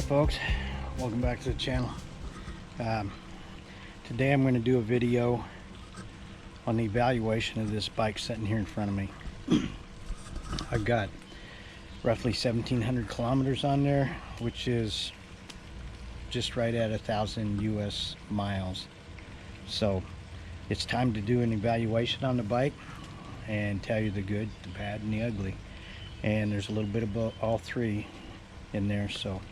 folks, welcome back to the channel. Today I'm going to do a video on the evaluation of this bike sitting here in front of me. I've got roughly 1,700 kilometers on there, which is just right at 1,000 US miles. So it's time to do an evaluation on the bike and tell you the good, the bad, and the ugly. And there's a little bit about all three in there, so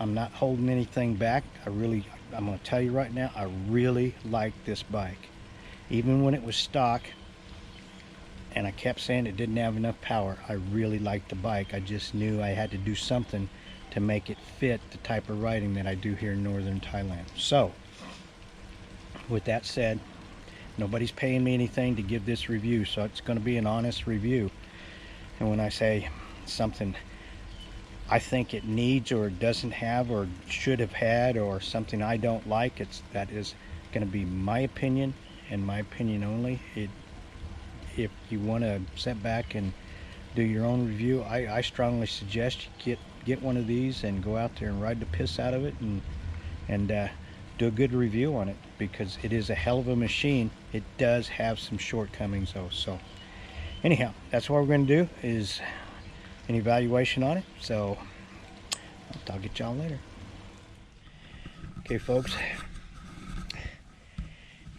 I'm not holding anything back. I'm going to tell you right now, I really like this bike. Even when it was stock and I kept saying it didn't have enough power, I really liked the bike. I just knew I had to do something to make it fit the type of riding that I do here in Northern Thailand. So with that said, nobody's paying me anything to give this review, so it's going to be an honest review. And when I say something I think it needs or doesn't have or should have had, or something I don't like, that is going to be my opinion and my opinion only. If you want to sit back and do your own review, I strongly suggest you get one of these and go out there and ride the piss out of it and do a good review on it, because it is a hell of a machine. It does have some shortcomings though. So anyhow, that's what we're going to do, is an evaluation on it. So I'll get y'all later. Okay folks,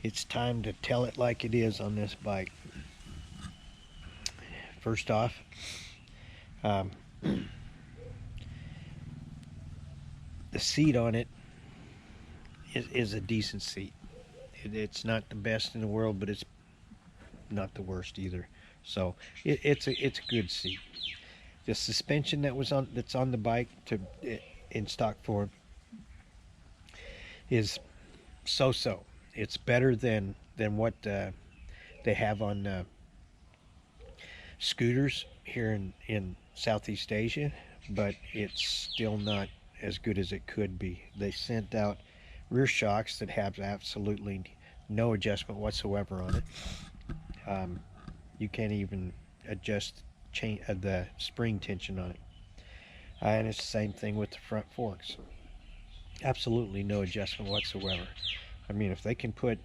it's time to tell it like it is on this bike. First off, the seat on it is a decent seat. It's not the best in the world, but it's not the worst either. So it's a good seat. The suspension that's on the bike in stock form is so-so. It's better than what they have on scooters here in Southeast Asia, but it's still not as good as it could be. They sent out rear shocks that have absolutely no adjustment whatsoever on it. You can't even adjust the spring tension on it, and it's the same thing with the front forks. Absolutely no adjustment whatsoever. I mean, if they can put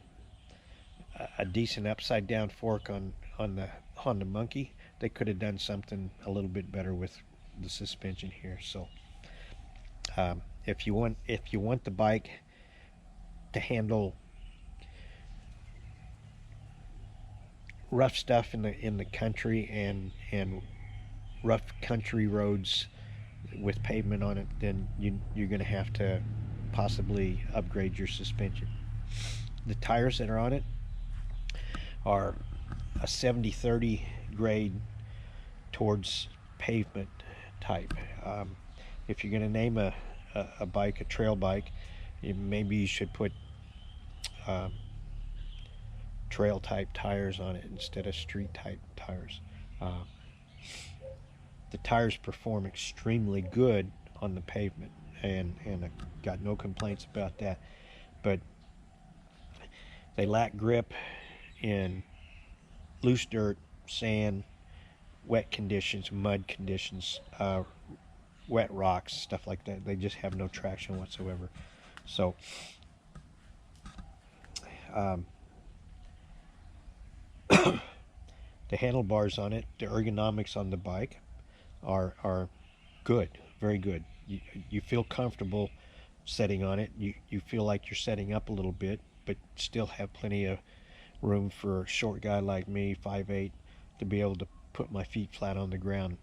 a decent upside down fork on the Honda Monkey, they could have done something a little bit better with the suspension here. So if you want the bike to handle rough stuff in the country and rough country roads with pavement on it, then you're going to have to possibly upgrade your suspension. The tires that are on it are a 70-30 grade towards pavement type. If you're going to name a bike a trail bike, maybe you should put trail type tires on it instead of street type tires. The tires perform extremely good on the pavement, and I got no complaints about that, but they lack grip in loose dirt, sand, wet conditions, mud conditions, wet rocks, stuff like that. They just have no traction whatsoever. So the handlebars on it, the ergonomics on the bike are good, very good. You feel comfortable setting on it. You feel like you're setting up a little bit, but still have plenty of room for a short guy like me, 5'8", to be able to put my feet flat on the ground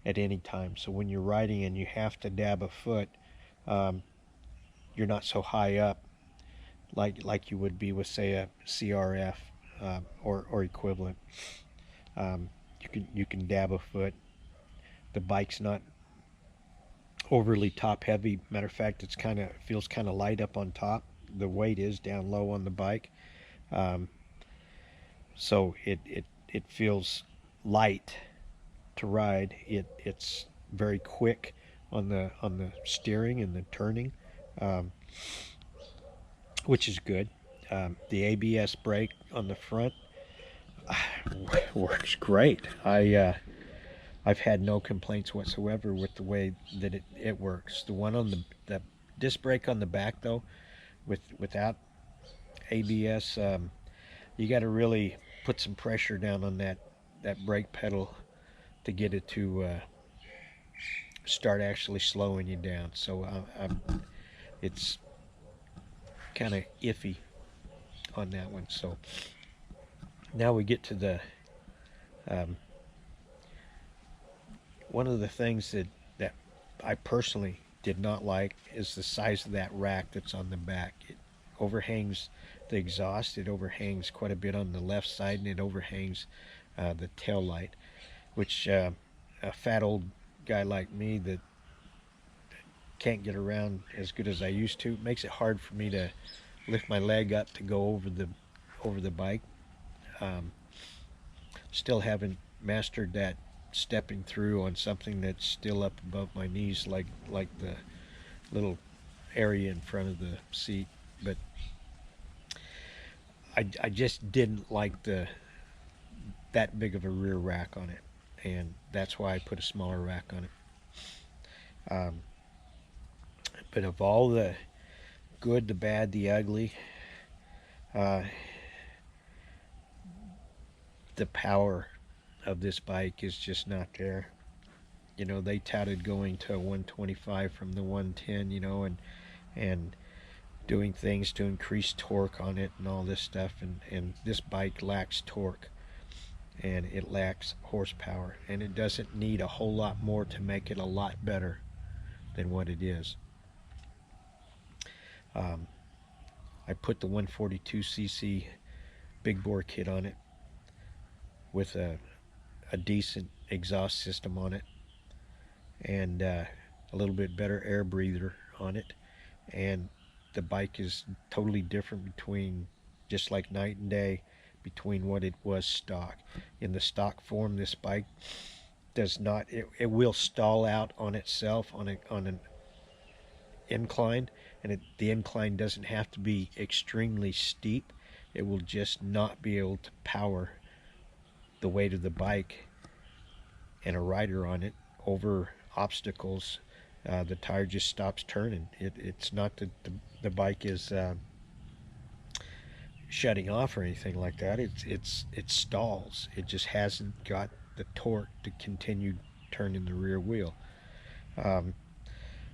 at any time. So when you're riding and you have to dab a foot, you're not so high up like you would be with, say, a CRF or equivalent. You can dab a foot. The bike's not overly top heavy. Matter of fact, feels kind of light up on top. The weight is down low on the bike, so it feels light to ride. It's very quick on the steering and the turning, which is good. The ABS brake on the front works great. I I've had no complaints whatsoever with the way that it works. The one on the disc brake on the back though, without ABS, you got to really put some pressure down on that brake pedal to get it to start actually slowing you down. So it's kind of iffy on that one. So now we get to the one of the things that I personally did not like is the size of that rack that's on the back. It overhangs the exhaust. It overhangs quite a bit on the left side, and it overhangs the tail light, which a fat old guy like me that can't get around as good as I used to makes it hard for me to lift my leg up to go over the bike. Um, Still haven't mastered that stepping through on something that's still up above my knees, like the little area in front of the seat. But I just didn't like that big of a rear rack on it, and that's why I put a smaller rack on it. But of all the good, the bad, the ugly, uh, the power of this bike is just not there. You know, they touted going to a 125 from the 110, you know, and doing things to increase torque on it and all this stuff, and this bike lacks torque and it lacks horsepower, and it doesn't need a whole lot more to make it a lot better than what it is. um, I put the 142cc big bore kit on it with a decent exhaust system on it, and a little bit better air breather on it, and the bike is totally different between, just like night and day, between what it was stock. In the stock form, this bike does not, it will stall out on itself on an incline, and the incline doesn't have to be extremely steep. It will just not be able to power the weight of the bike and a rider on it over obstacles. The tire just stops turning. It's not that the bike is shutting off or anything like that. It stalls. It just hasn't got the torque to continue turning the rear wheel.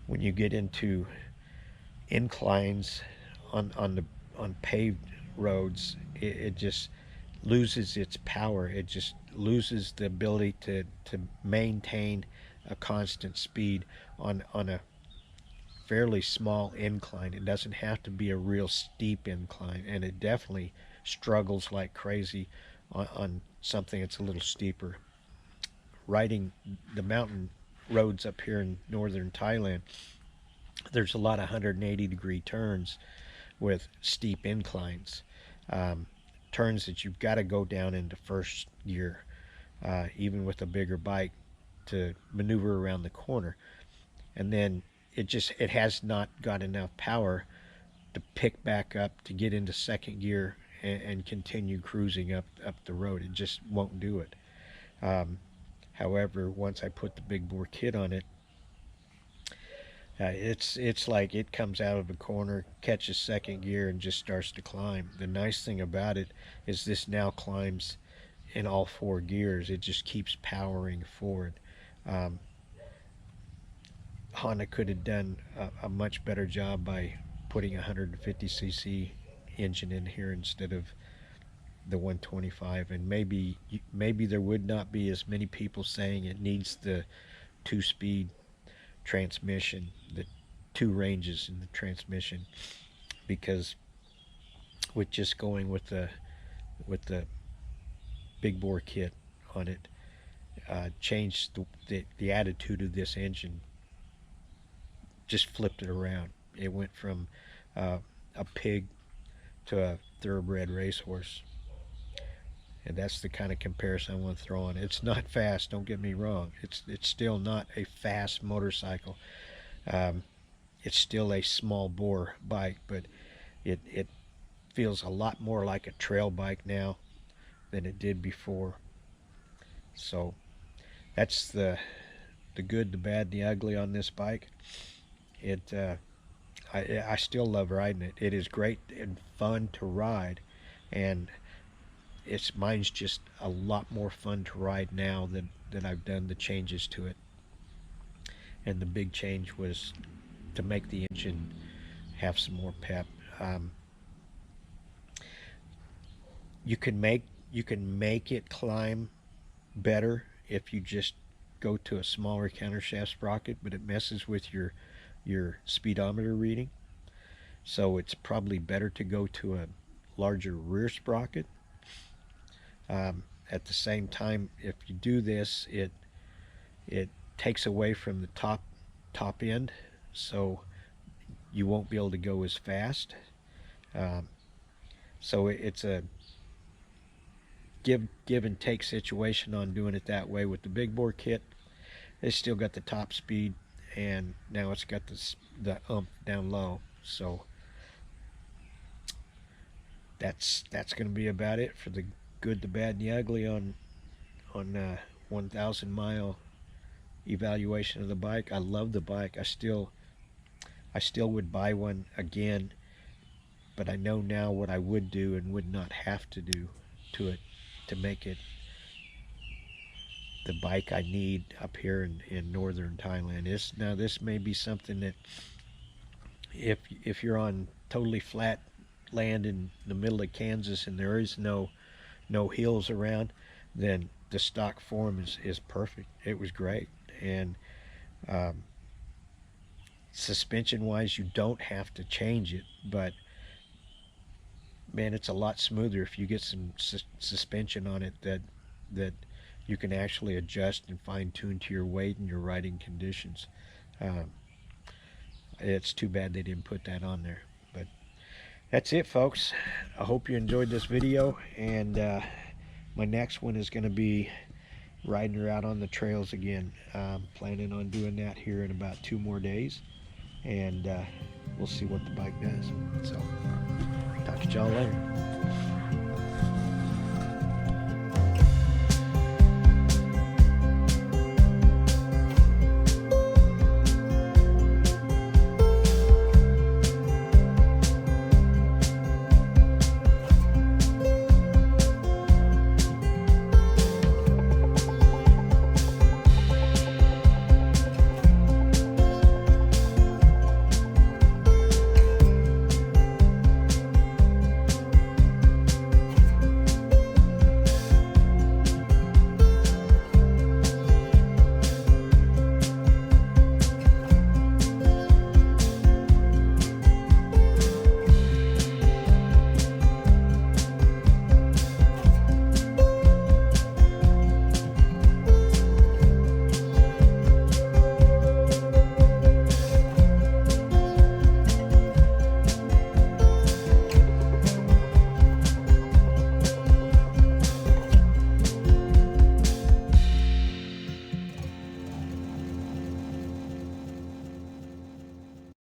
When you get into inclines on paved roads, it just loses its power. It just loses the ability to maintain a constant speed on a fairly small incline. It doesn't have to be a real steep incline, and it definitely struggles like crazy on something that's a little steeper. Riding the mountain roads up here in northern Thailand, there's a lot of 180-degree turns with steep inclines, um, turns that you've got to go down into first gear, even with a bigger bike, to maneuver around the corner. And then it has not got enough power to pick back up to get into second gear and continue cruising up the road. It just won't do it. However, once I put the big bore kit on it, it's like it comes out of the corner, catches second gear, and just starts to climb. The nice thing about it is this now climbs in all four gears. It just keeps powering forward. Um, Honda could have done a much better job by putting a 150cc engine in here instead of the 125, and maybe there would not be as many people saying it needs the two-speed transmission, the two ranges in the transmission, because with just going with the big bore kit on it, changed the attitude of this engine, just flipped it around. It went from a pig to a thoroughbred racehorse. And that's the kind of comparison I want to throw on. It's not fast, don't get me wrong. It's still not a fast motorcycle. Um, it's still a small bore bike, but it feels a lot more like a trail bike now than it did before. So That's the good, the bad, the ugly on this bike. It I still love riding it. It is great and fun to ride, and mine's just a lot more fun to ride now than I've done the changes to it. And the big change was to make the engine have some more pep. Um, you can make it climb better if you just go to a smaller countershaft sprocket, but it messes with your speedometer reading. So it's probably better to go to a larger rear sprocket. At the same time, if you do this, it takes away from the top end, so you won't be able to go as fast. Um, so it's a give and take situation on doing it that way. With the big bore kit, it's still got the top speed, and now it's got the down low. So that's going to be about it for the good, the bad, and the ugly on 1,000 mile evaluation of the bike. I love the bike. I still would buy one again, but I know now what I would do and would not have to do to it to make it the bike I need up here in northern Thailand. This may be something that if you're on totally flat land in the middle of Kansas and there is no hills around, then the stock form is perfect. It was great. And um, suspension wise, you don't have to change it, but man, it's a lot smoother if you get some suspension on it that you can actually adjust and fine tune to your weight and your riding conditions. Um, it's too bad they didn't put that on there. But that's it, folks. I hope you enjoyed this video, and my next one is going to be riding her out on the trails again. Planning on doing that here in about 2 more days, and we'll see what the bike does. So talk to y'all later.